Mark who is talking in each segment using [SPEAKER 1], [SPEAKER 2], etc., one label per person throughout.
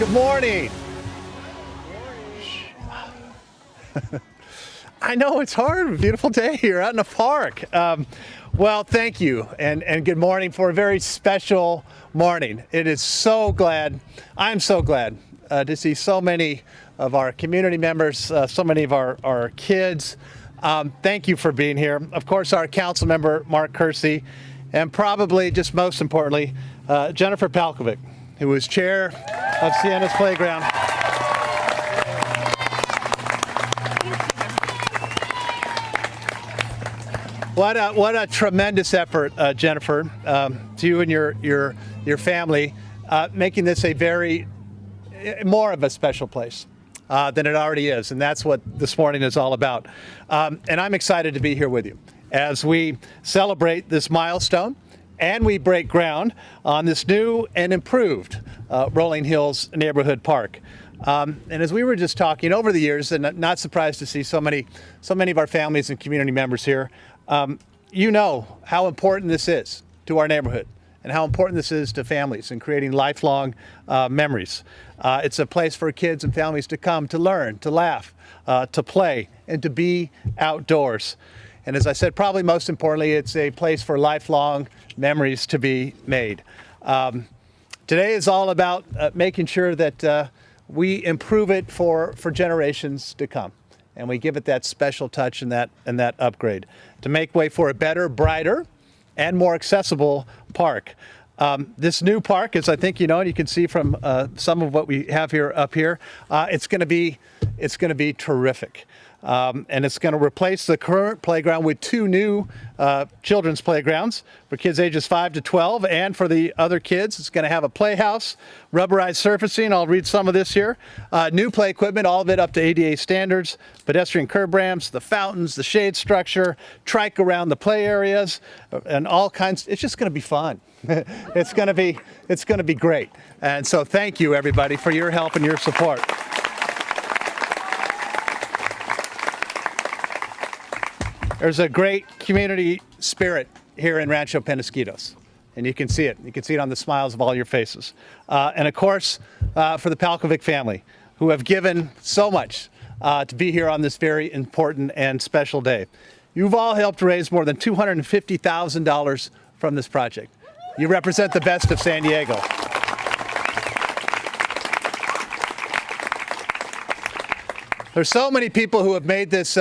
[SPEAKER 1] Good morning. I know it's hard. A beautiful day here out in the park. Well, thank you, and good morning for a very special morning. It is so glad, I'm so glad to see so many of our community members, so many of our kids. Thank you for being here. Of course, our council member, Mark Kersey, and probably just most importantly, Jennifer Palkovic, who is chair of Sienna's Playground. What a tremendous effort, Jennifer, to you and your family, making this a very more of a special place than it already is, and that's what this morning is all about. And I'm excited to be here with you as we celebrate this milestone and we break ground on this new and improved Rolling Hills Neighborhood Park. And as we were just talking over the years, and not surprised to see so many of our families and community members here, you know how important this is to our neighborhood and how important this is to families and creating lifelong memories. It's a place for kids and families to come, to learn, to laugh, to play, and to be outdoors. And as I said, probably most importantly, it's a place for lifelong memories to be made. Today is all about making sure that we improve it for generations to come. And we give it that special touch and that upgrade to make way for a better, brighter, and more accessible park. This new park, as I think you know, and you can see from some of what we have here up here, it's going to be terrific. And it's going to replace the current playground with two new children's playgrounds for kids ages 5 to 12, and for the other kids, it's going to have a playhouse, rubberized surfacing. I'll read some of this here. New play equipment, all of it up to ADA standards, pedestrian curb ramps, the fountains, the shade structure, trike around the play areas, and all kinds. It's just going to be fun. It's going to be great. And so thank you, everybody, for your help and your support. There's a great community spirit here in Rancho Peñasquitos, and you can see it. You can see it on the smiles of all your faces. And of course, for the Palkovic family, who have given so much to be here on this very important and special day. You've all helped raise more than $250,000 from this project. You represent the best of San Diego. There's so many people who have made this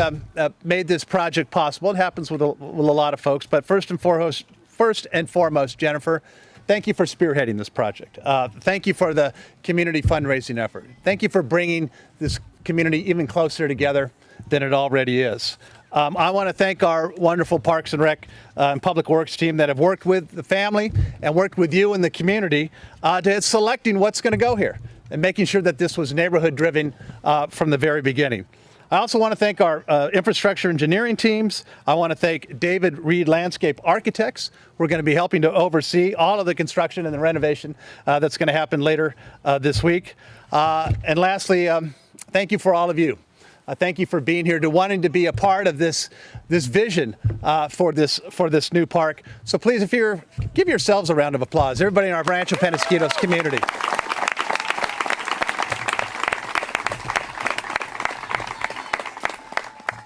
[SPEAKER 1] project possible. It happens with a lot of folks, but first and foremost, Jennifer, thank you for spearheading this project. Thank you for the community fundraising effort. Thank you for bringing this community even closer together than it already is. I want to thank our wonderful Parks and Rec and Public Works team that have worked with the family and worked with you and the community to selecting what's going to go here and making sure that this was neighborhood driven from the very beginning. I also want to thank our infrastructure engineering teams. I want to thank David Reed Landscape Architects. We're going to be helping to oversee all of the construction and the renovation that's going to happen later this week. And lastly, thank you for all of you. Thank you for being here, to wanting to be a part of this vision for this new park. So please, give yourselves a round of applause. Everybody in our Rancho Peñasquitos community.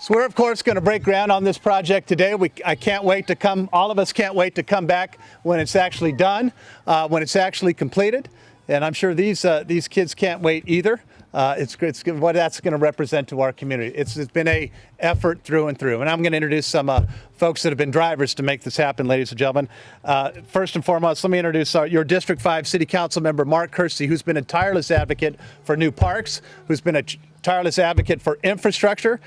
[SPEAKER 1] So we're, of course, going to break ground on this project today. All of us can't wait to come back when it's actually done, when it's actually completed. And I'm sure these kids can't wait either. It's what that's going to represent to our community. It's been an effort through and through. And I'm going to introduce some folks that have been drivers to make this happen, ladies and gentlemen. First and foremost, let me introduce your District 5 City Councilmember Mark Kersey, who's been a tireless advocate for new parks, who's been a tireless advocate for infrastructure,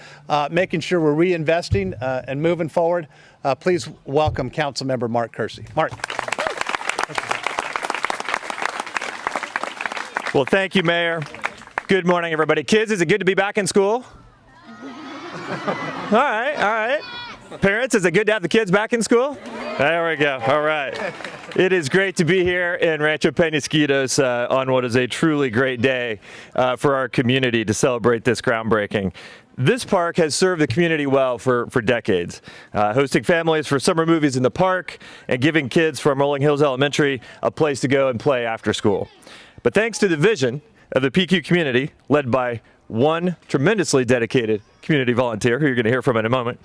[SPEAKER 1] making sure we're reinvesting and moving forward. Please welcome Councilmember Mark Kersey. Mark.
[SPEAKER 2] Well, thank you, Mayor. Good morning, everybody. Kids, is it good to be back in school? All right. Parents, is it good to have the kids back in school? There we go. All right. It is great to be here in Rancho Peñasquitos on what is a truly great day for our community to celebrate this groundbreaking. This park has served the community well for decades, hosting families for summer movies in the park and giving kids from Rolling Hills Elementary a place to go and play after school. But thanks to the vision of the PQ community, led by one tremendously dedicated community volunteer who you're going to hear from in a moment,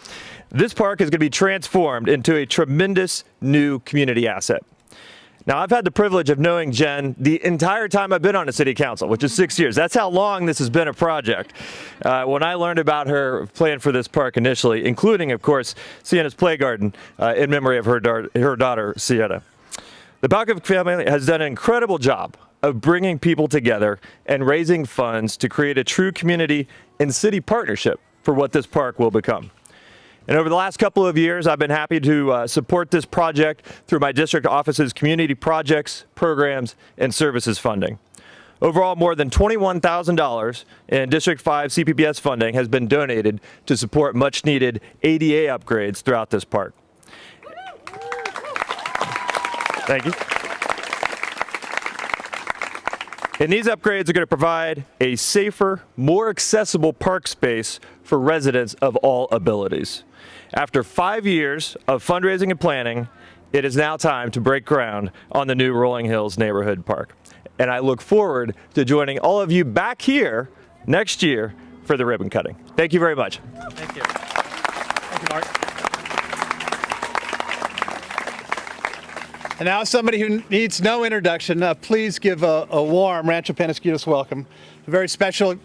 [SPEAKER 2] this park is going to be transformed into a tremendous new community asset. Now, I've had the privilege of knowing Jen the entire time I've been on the city council, which is 6 years. That's how long this has been a project. When I learned about her plan for this park initially, including, of course, Sienna's Play Garden in memory of her daughter, Sienna. The Palkovic family has done an incredible job of bringing people together and raising funds to create a true community and city partnership for what this park will become. And over the last couple of years, I've been happy to support this project through my district office's community projects, programs, and services funding. Overall, more than $21,000 in District 5 CPBS funding has been donated to support much-needed ADA upgrades throughout this park. Thank you. And these upgrades are going to provide a safer, more accessible park space for residents of all abilities. After 5 years of fundraising and planning, it is now time to break ground on the new Rolling Hills Neighborhood Park. And I look forward to joining all of you back here next year for the ribbon cutting. Thank you very much.
[SPEAKER 1] Thank you. Thank you, Mark. And now somebody who needs no introduction, please give a warm Rancho Peñasquitos welcome. A very special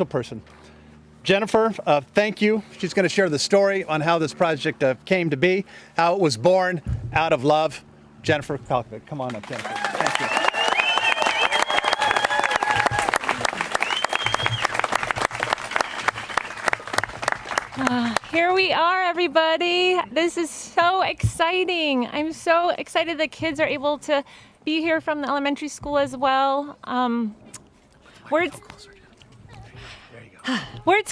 [SPEAKER 1] person. Jennifer, thank you. She's going to share the story on how this project came to be, how it was born out of love. Jennifer Palkovic, come on up, Jennifer. Thank you.
[SPEAKER 3] Here we are, everybody. This is so exciting. I'm so excited the kids are able to be here from the elementary school as well. Words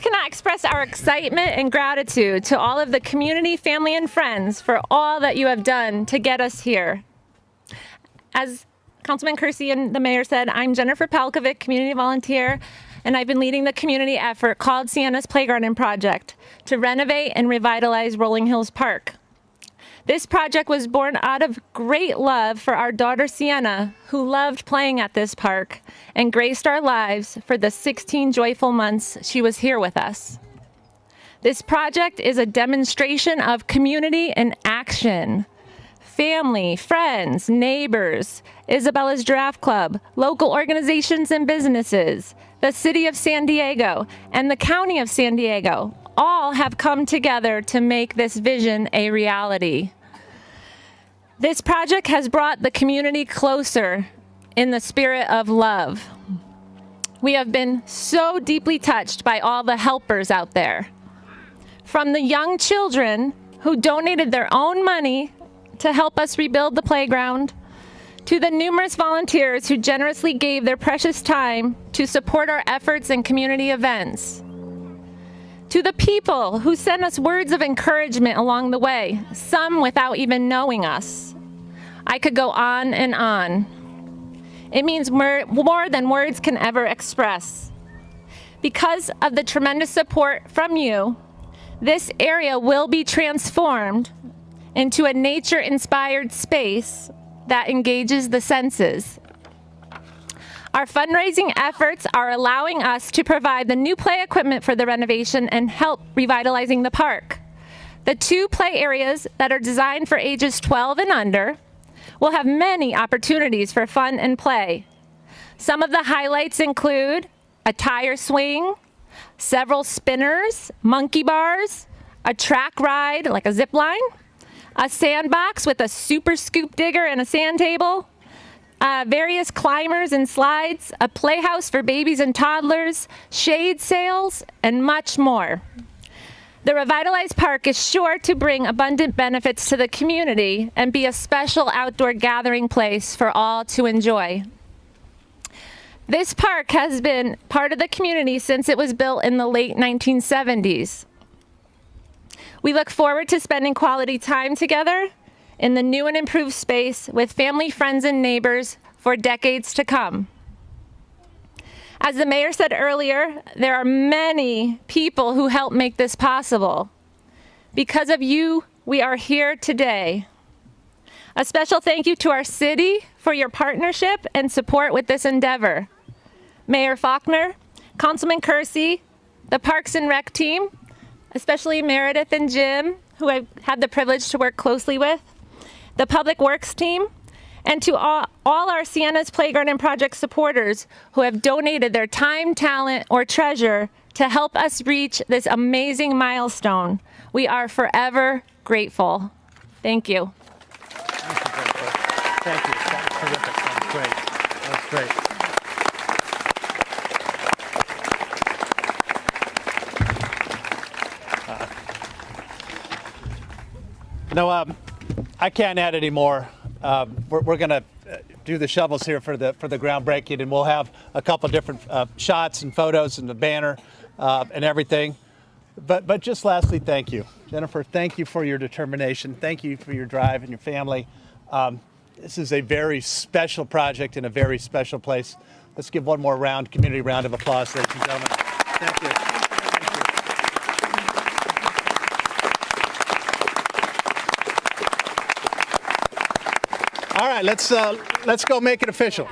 [SPEAKER 3] cannot express our excitement and gratitude to all of the community, family, and friends for all that you have done to get us here. As Councilman Kersey and the mayor said, I'm Jennifer Palkovic, community volunteer, and I've been leading the community effort called Sienna's Playgarden Project to renovate and revitalize Rolling Hills Park. This project was born out of great love for our daughter Sienna, who loved playing at this park and graced our lives for the 16 joyful months she was here with us. This project is a demonstration of community in action. Family, friends, neighbors, Isabella's Giraffe Club, local organizations and businesses, the City of San Diego, and the County of San Diego all have come together to make this vision a reality. This project has brought the community closer in the spirit of love. We have been so deeply touched by all the helpers out there. From the young children who donated their own money to help us rebuild the playground, to the numerous volunteers who generously gave their precious time to support our efforts and community events, to the people who sent us words of encouragement along the way, some without even knowing us. I could go on and on. It means more than words can ever express. Because of the tremendous support from you, this area will be transformed into a nature-inspired space that engages the senses. Our fundraising efforts are allowing us to provide the new play equipment for the renovation and help revitalizing the park. The 2 play areas that are designed for ages 12 and under will have many opportunities for fun and play. Some of the highlights include a tire swing, several spinners, monkey bars, a track ride like a zip line, a sandbox with a super scoop digger and a sand table, various climbers and slides, a playhouse for babies and toddlers, shade sails, and much more. The revitalized park is sure to bring abundant benefits to the community and be a special outdoor gathering place for all to enjoy. This park has been part of the community since it was built in the late 1970s. We look forward to spending quality time together in the new and improved space with family, friends, and neighbors for decades to come. As the mayor said earlier, there are many people who helped make this possible. Because of you, we are here today. A special thank you to our city for your partnership and support with this endeavor. Mayor Faulconer, Councilman Kersey, the Parks and Rec team, especially Meredith and Jim, who I've had the privilege to work closely with, the Public Works team, and to all our Sienna's Playground and Project supporters who have donated their time, talent, or treasure to help us reach this amazing milestone. We are forever grateful. Thank you.
[SPEAKER 1] Thank you. That was terrific. That was great. That was great. No, I can't add any more. We're going to do the shovels here for the groundbreaking, and we'll have a couple different shots and photos and the banner and everything. But just lastly, thank you, Jennifer. Thank you for your determination. Thank you for your drive and your family. This is a very special project in a very special place. Let's give one more community round of applause, ladies and gentlemen. Thank you. All right, let's go make it official.